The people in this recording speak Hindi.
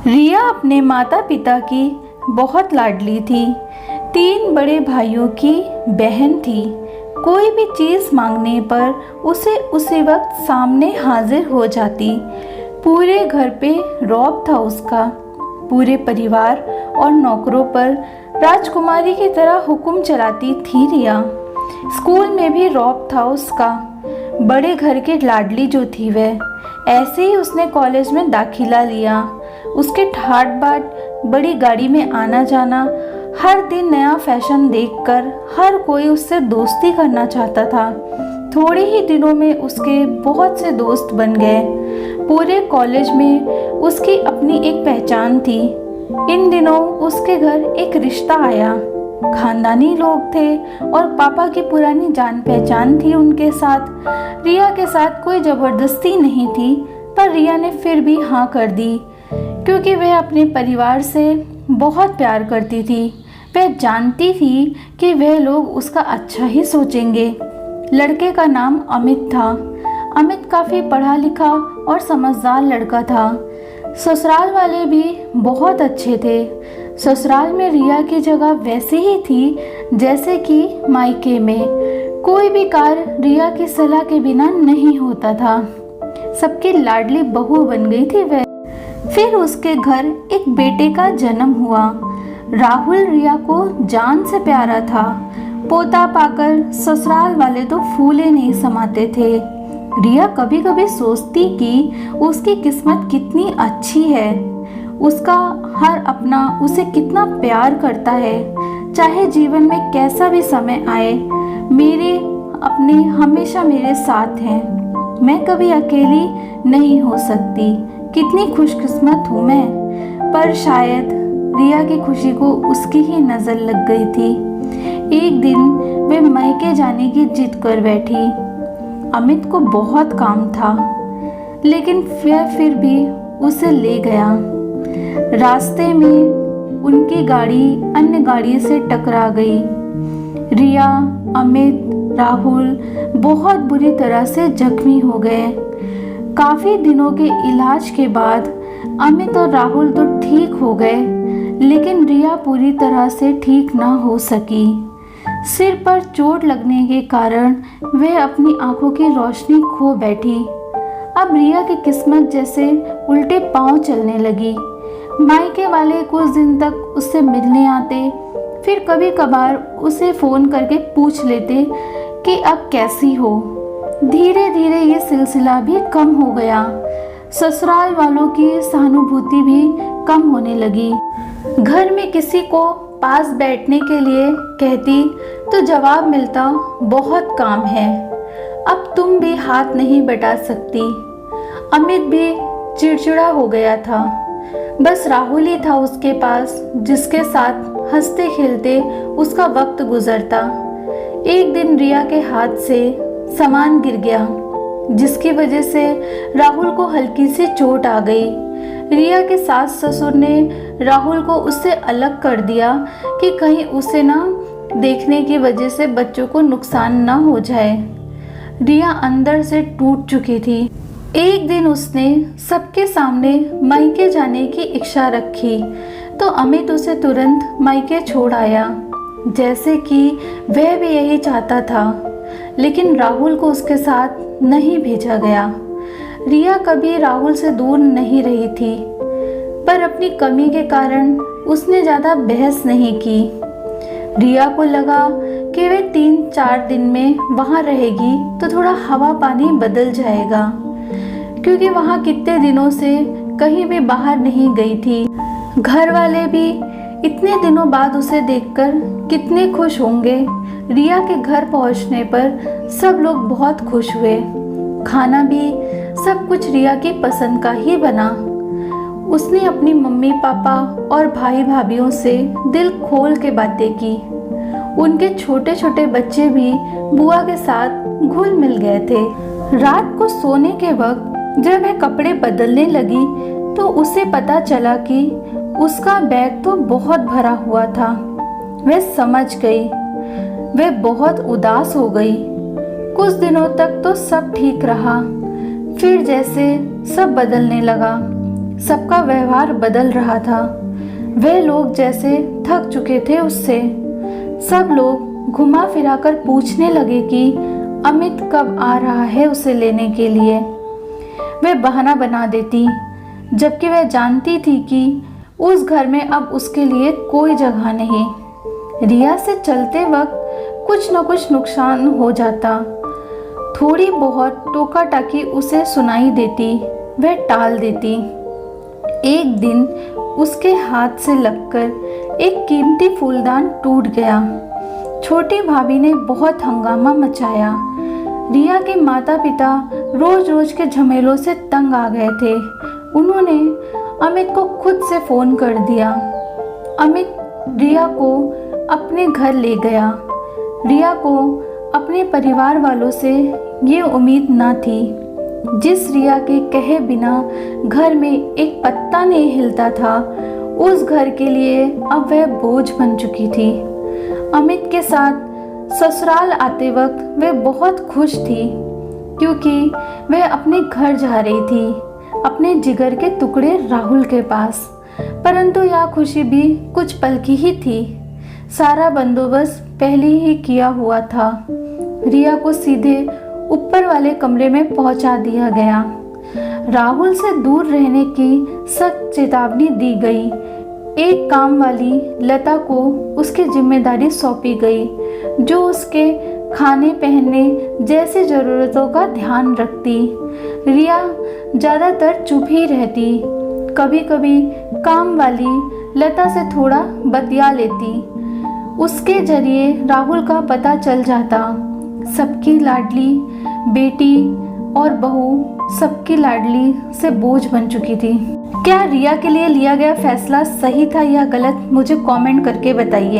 रिया अपने माता पिता की बहुत लाडली थी। 3 बड़े भाइयों की बहन थी। कोई भी चीज़ मांगने पर उसे उसी वक्त सामने हाजिर हो जाती। पूरे घर पे रौब था उसका। पूरे परिवार और नौकरों पर राजकुमारी की तरह हुक्म चलाती थी रिया। स्कूल में भी रौब था उसका। बड़े घर की लाडली जो थी वह। ऐसे ही उसने कॉलेज में दाखिला लिया। उसके ठाट बाट बड़ी गाड़ी में आना जाना, हर दिन नया फैशन देखकर हर कोई उससे दोस्ती करना चाहता था। थोड़े ही दिनों में उसके बहुत से दोस्त बन गए। पूरे कॉलेज में उसकी अपनी एक पहचान थी। इन दिनों उसके घर एक रिश्ता आया। खानदानी लोग थे और पापा की पुरानी जान पहचान थी उनके साथ। रिया के साथ कोई ज़बरदस्ती नहीं थी, पर रिया ने फिर भी हाँ कर दी, क्योंकि वह अपने परिवार से बहुत प्यार करती थी। वह जानती थी कि वह लोग उसका अच्छा ही सोचेंगे। लड़के का नाम अमित था। अमित काफ़ी पढ़ा लिखा और समझदार लड़का था। ससुराल वाले भी बहुत अच्छे थे। ससुराल में रिया की जगह वैसे ही थी जैसे कि मायके में। कोई भी कार्य रिया की सलाह के बिना नहीं होता था। सबकी लाडली बहू बन गई थी वह। फिर उसके घर एक बेटे का जन्म हुआ। राहुल रिया को जान से प्यारा था। पोता पाकर ससुराल वाले तो फूले नहीं समाते थे। रिया कभी कभी सोचती कि उसकी किस्मत कितनी अच्छी है। उसका हर अपना उसे कितना प्यार करता है। चाहे जीवन में कैसा भी समय आए, मेरे अपने हमेशा मेरे साथ हैं। मैं कभी अकेली नहीं हो सकती। कितनी खुशकिस्मत हूँ मैं। पर शायद रिया की खुशी को उसकी ही नज़र लग गई थी। एक दिन वे मायके जाने की जिद कर बैठी। अमित को बहुत काम था, लेकिन वह फिर भी उसे ले गया। रास्ते में उनकी गाड़ी अन्य गाड़ी से टकरा गई। रिया, अमित, राहुल बहुत बुरी तरह से जख्मी हो गए। काफ़ी दिनों के इलाज के बाद अमित और राहुल तो ठीक हो गए, लेकिन रिया पूरी तरह से ठीक ना हो सकी। सिर पर चोट लगने के कारण वह अपनी आंखों की रोशनी खो बैठी। अब रिया की किस्मत जैसे उल्टे पांव चलने लगी। मायके वाले कुछ दिन तक उससे मिलने आते, फिर कभी कभार उसे फ़ोन करके पूछ लेते कि अब कैसी हो। धीरे धीरे ये सिलसिला भी कम हो गया। ससुराल वालों की सहानुभूति भी कम होने लगी। घर में किसी को पास बैठने के लिए कहती तो जवाब मिलता, बहुत काम है, अब तुम भी हाथ नहीं बटा सकती। अमित भी चिड़चिड़ा हो गया था। बस राहुल ही था उसके पास, जिसके साथ हंसते खेलते उसका वक्त गुजरता। एक दिन रिया के हाथ से सामान गिर गया, जिसकी वजह से राहुल को हल्की सी चोट आ गई। रिया के सास ससुर ने राहुल को उससे अलग कर दिया कि कहीं उसे ना देखने की वजह से बच्चों को नुकसान ना हो जाए। रिया अंदर से टूट चुकी थी। एक दिन उसने सबके सामने मायके जाने की इच्छा रखी, तो अमित उसे तुरंत मायके छोड़ आया, जैसे कि वह भी यही चाहता था। लेकिन राहुल को उसके साथ नहीं भेजा गया। रिया कभी राहुल से दूर नहीं रही थी, पर अपनी कमी के कारण उसने ज़्यादा बहस नहीं की। रिया को लगा कि वे 3-4 दिन में वहाँ रहेगी तो थोड़ा हवा पानी बदल जाएगा, क्योंकि वहाँ कितने दिनों से कहीं भी बाहर नहीं गई थी। घर वाले भी इतने दिनों बाद उसे देखकर कितने खुश होंगे। रिया के घर पहुँचने पर सब लोग बहुत खुश हुए। खाना भी सब कुछ रिया की पसंद का ही बना। उसने अपनी मम्मी पापा और भाई भाभीओं से दिल खोल के बातें की। उनके छोटे छोटे बच्चे भी बुआ के साथ घुल मिल गए थे। रात को सोने के वक्त जब वह कपड़े बदलने लगी तो उसे पता चला कि उसका बैग तो बहुत भरा हुआ था। वह समझ गई। वह बहुत उदास हो गई। कुछ दिनों तक तो सब ठीक रहा, फिर जैसे सब बदलने लगा। सबका व्यवहार बदल रहा था। वे लोग जैसे थक चुके थे उससे। सब लोग घुमा फिरा कर पूछने लगे कि अमित कब आ रहा है उसे लेने के लिए। वे बहाना बना देती, जबकि वह जानती थी कि उस घर में अब उसके लिए कोई जगह नहीं। रिया से चलते वक्त कुछ न कुछ नुकसान हो जाता। थोड़ी बहुत टोका टाकी उसे सुनाई देती, वह टाल देती। एक दिन उसके हाथ से लगकर एक कीमती फूलदान टूट गया। छोटी भाभी ने बहुत हंगामा मचाया। रिया के माता पिता रोज रोज के झमेलों से तंग आ गए थे। उन्होंने अमित को खुद से फ़ोन कर दिया। अमित रिया को अपने घर ले गया। रिया को अपने परिवार वालों से ये उम्मीद न थी। जिस रिया के कहे बिना घर में एक पत्ता नहीं हिलता था, उस घर के लिए अब वह बोझ बन चुकी थी। अमित के साथ ससुराल आते वक्त वे बहुत खुश थी, क्योंकि वह अपने घर जा रही थी, अपने जिगर के टुकड़े राहुल के पास। परंतु यह खुशी भी कुछ पल की ही थी। सारा बंदोबस्त पहले ही किया हुआ था। रिया को सीधे ऊपर वाले कमरे में पहुंचा दिया गया। राहुल से दूर रहने की सख्त चेतावनी दी गई। एक काम वाली लता को उसकी जिम्मेदारी सौंपी गई, जो उसके खाने पहनने जैसी ज़रूरतों का ध्यान रखती। रिया ज़्यादातर चुप ही रहती। कभी कभी काम वाली लता से थोड़ा बतिया लेती। उसके जरिए राहुल का पता चल जाता। सबकी लाडली बेटी और बहू सबकी लाडली से बोझ बन चुकी थी। क्या रिया के लिए लिया गया फैसला सही था या गलत, मुझे कमेंट करके बताइए।